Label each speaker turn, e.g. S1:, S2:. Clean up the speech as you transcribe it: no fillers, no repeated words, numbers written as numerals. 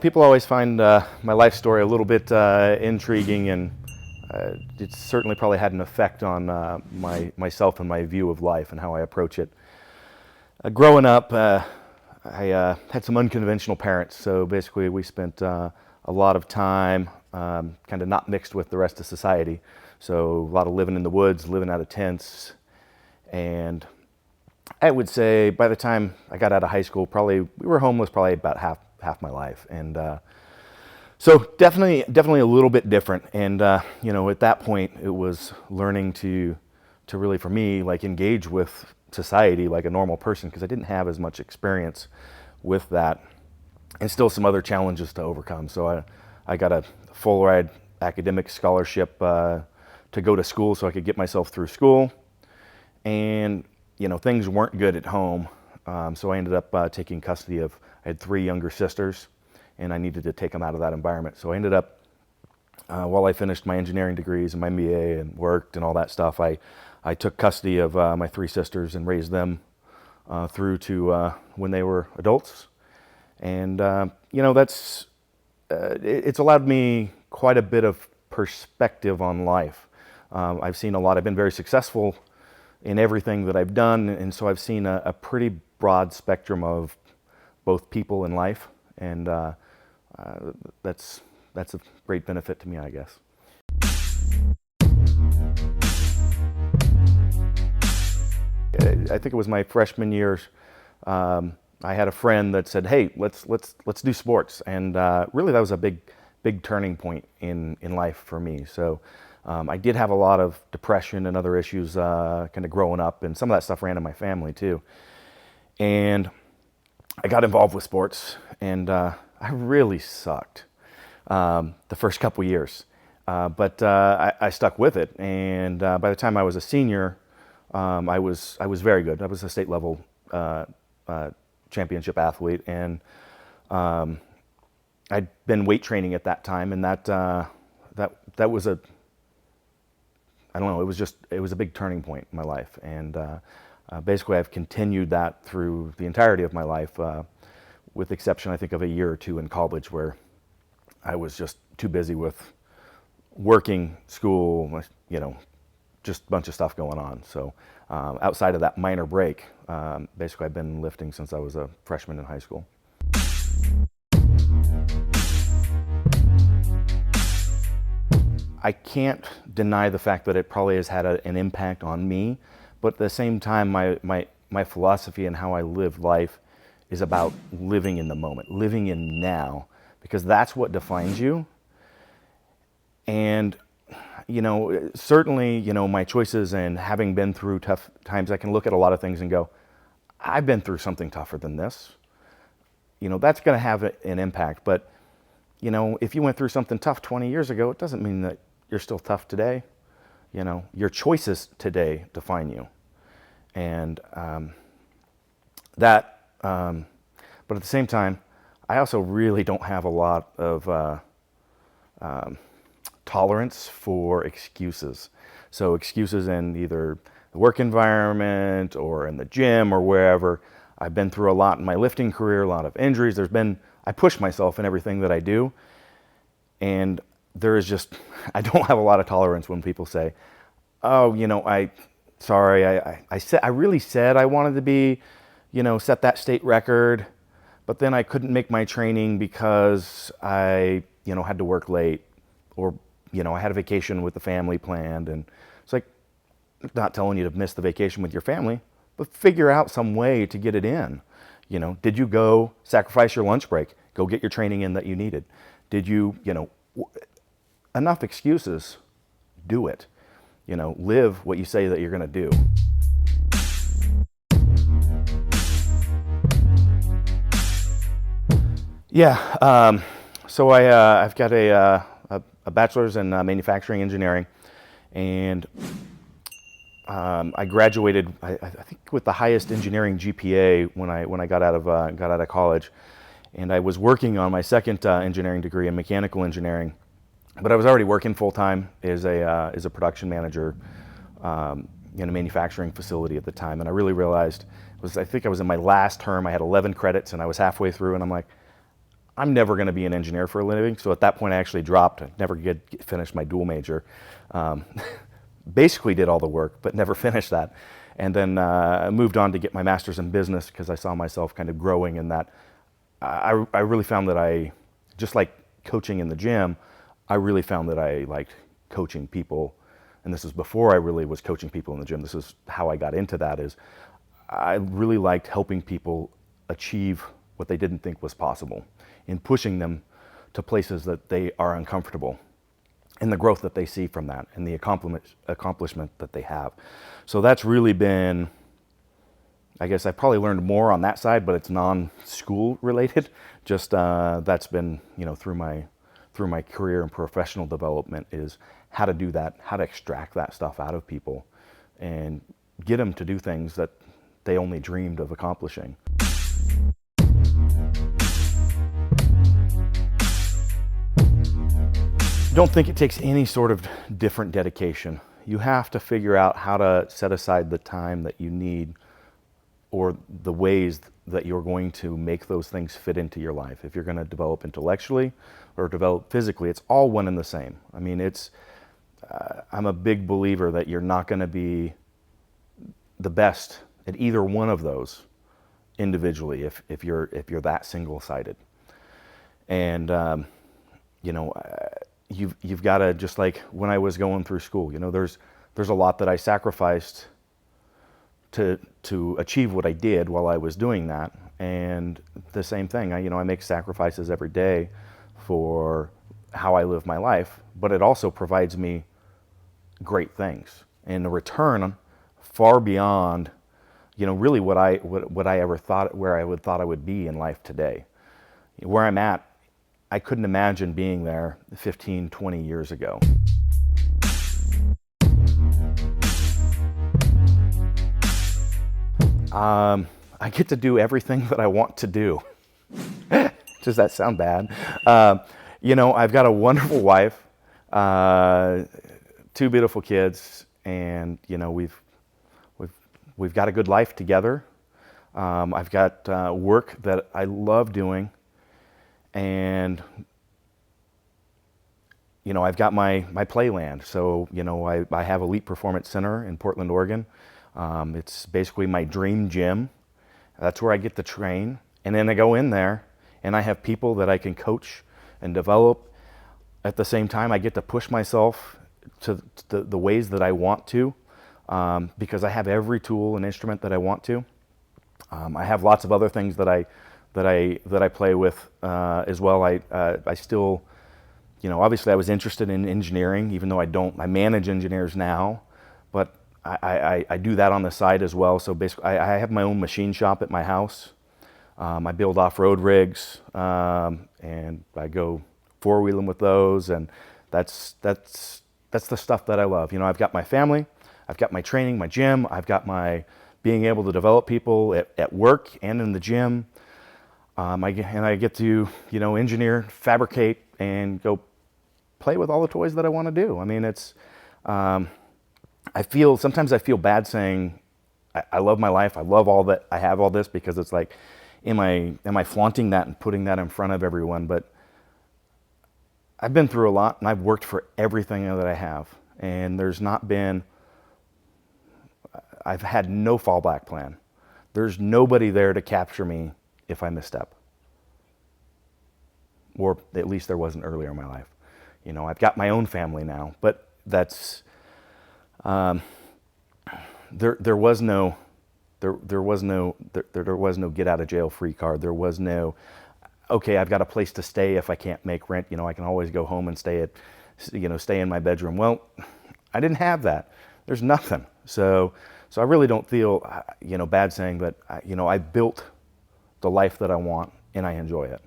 S1: people always find my life story a little bit intriguing, and it certainly probably had an effect on myself and my view of life and how I approach it. Growing up, I had some unconventional parents, so basically we spent a lot of time kind of not mixed with the rest of society. So a lot of living in the woods, living out of tents, and I would say by the time I got out of high school, we were homeless probably about half my life, and so definitely a little bit different. And you know, at that point, it was learning to really, for me, like engage with society like a normal person, because I didn't have as much experience with that, and still some other challenges to overcome. So I got a full ride academic scholarship to go to school so I could get myself through school, and you know, things weren't good at home, so I ended up taking custody of. I had 3 younger sisters, and I needed to take them out of that environment. So I ended up, while I finished my engineering degrees and my MBA and worked and all that stuff, I took custody of my 3 sisters and raised them through to when they were adults. And you know, it's allowed me quite a bit of perspective on life. I've seen a lot. I've been very successful in everything that I've done, and so I've seen a pretty broad spectrum of both people and life, and that's a great benefit to me, I guess. I think it was my freshman year. I had a friend that said, "Hey, let's do sports," and really that was a big turning point in life for me. So I did have a lot of depression and other issues kind of growing up, and some of that stuff ran in my family too. And I got involved with sports, and I really sucked the first couple years, but I stuck with it. And by the time I was a senior, I was very good. I was a state level championship athlete, and I'd been weight training at that time, and that was I don't know, it was a big turning point in my life. And basically I've continued that through the entirety of my life, with the exception, I think, of a year or 2 in college where I was just too busy with working, school, you know, just a bunch of stuff going on. So outside of that minor break, basically I've been lifting since I was a freshman in high school. I can't deny the fact that it probably has had an impact on me, but at the same time, my philosophy and how I live life is about living in the moment, living in now, because that's what defines you. And you know, certainly, you know, my choices and having been through tough times, I can look at a lot of things and go, I've been through something tougher than this. You know, that's going to have an impact. But you know, if you went through something tough 20 years ago, it doesn't mean that you're still tough today. You know, your choices today define you. And but at the same time, I also really don't have a lot of tolerance for excuses. So excuses in either the work environment or in the gym or wherever. I've been through a lot in my lifting career, a lot of injuries. I push myself in everything that I do. And there is just, I don't have a lot of tolerance when people say, oh, you know, I really said I wanted to be, you know, set that state record, but then I couldn't make my training because I, you know, had to work late, or, you know, I had a vacation with the family planned. And it's like, I'm not telling you to miss the vacation with your family, but figure out some way to get it in. You know, did you go sacrifice your lunch break, go get your training in that you needed? Did you, you know, enough excuses, do it. You know, live what you say that you're going to do. Yeah, so I've got a bachelor's in manufacturing engineering, and I graduated, I think, with the highest engineering GPA when I got out of college, and I was working on my second engineering degree in mechanical engineering, but I was already working full time as a production manager in a manufacturing facility at the time, and I really realized I think I was in my last term. I had 11 credits, and I was halfway through, and I'm like, I'm never going to be an engineer for a living. So at that point, I actually dropped. I never finished my dual major. Basically did all the work, but never finished that. And then I moved on to get my master's in business because I saw myself kind of growing in that. I really found that just like coaching in the gym, I really found that I liked coaching people. And this is before I really was coaching people in the gym. This is how I got into that, is I really liked helping people achieve what they didn't think was possible, and pushing them to places that they are uncomfortable, and the growth that they see from that, and the accomplishment that they have. So that's really been, I guess I probably learned more on that side, but it's non-school related. Just that's been, through my career and professional development, is how to do that, how to extract that stuff out of people and get them to do things that they only dreamed of accomplishing. Don't think it takes any sort of different dedication. You have to figure out how to set aside the time that you need, or the ways that you're going to make those things fit into your life. If you're going to develop intellectually or develop physically, it's all one and the same. I mean, I'm a big believer that you're not going to be the best at either one of those individually if you're that single-sided. And you've got to, just like when I was going through school, there's a lot that I sacrificed to achieve what I did while I was doing that. And the same thing, I make sacrifices every day for how I live my life, but it also provides me great things and a return far beyond, really what I ever thought, where I thought I would be in life today. Where I'm at, I couldn't imagine being there 15, 20 years ago. I get to do everything that I want to do. Does that sound bad? I've got a wonderful wife, 2 beautiful kids, and we've got a good life together. I've got work that I love doing, and I've got my playland. So I have Elite Performance Center in Portland, Oregon. It's basically my dream gym. That's where I get to train, and then I go in there and I have people that I can coach and develop. At the same time, I get to push myself to the ways that I want to, because I have every tool and instrument that I want to. I have lots of other things that I play with as well. I still, obviously I was interested in engineering, even though I manage engineers now, but I do that on the side as well. So basically, I have my own machine shop at my house. I build off-road rigs, and I go four-wheeling with those, and that's the stuff that I love. I've got my family, I've got my training, my gym, I've got my being able to develop people at work and in the gym. I get to, engineer, fabricate, and go play with all the toys that I want to do. I mean, sometimes I feel bad saying I love my life, I love all that, I have all this, because it's like, am I flaunting that and putting that in front of everyone? But I've been through a lot, and I've worked for everything that I have, and I've had no fallback plan. There's nobody there to capture me if I misstep. Or at least there wasn't earlier in my life. I've got my own family now, but that's, there was no get out of jail free card. There was no, okay, I've got a place to stay if I can't make rent. I can always go home and stay in my bedroom. Well, I didn't have that. There's nothing. So I really don't feel, bad saying that, I built the life that I want, and I enjoy it.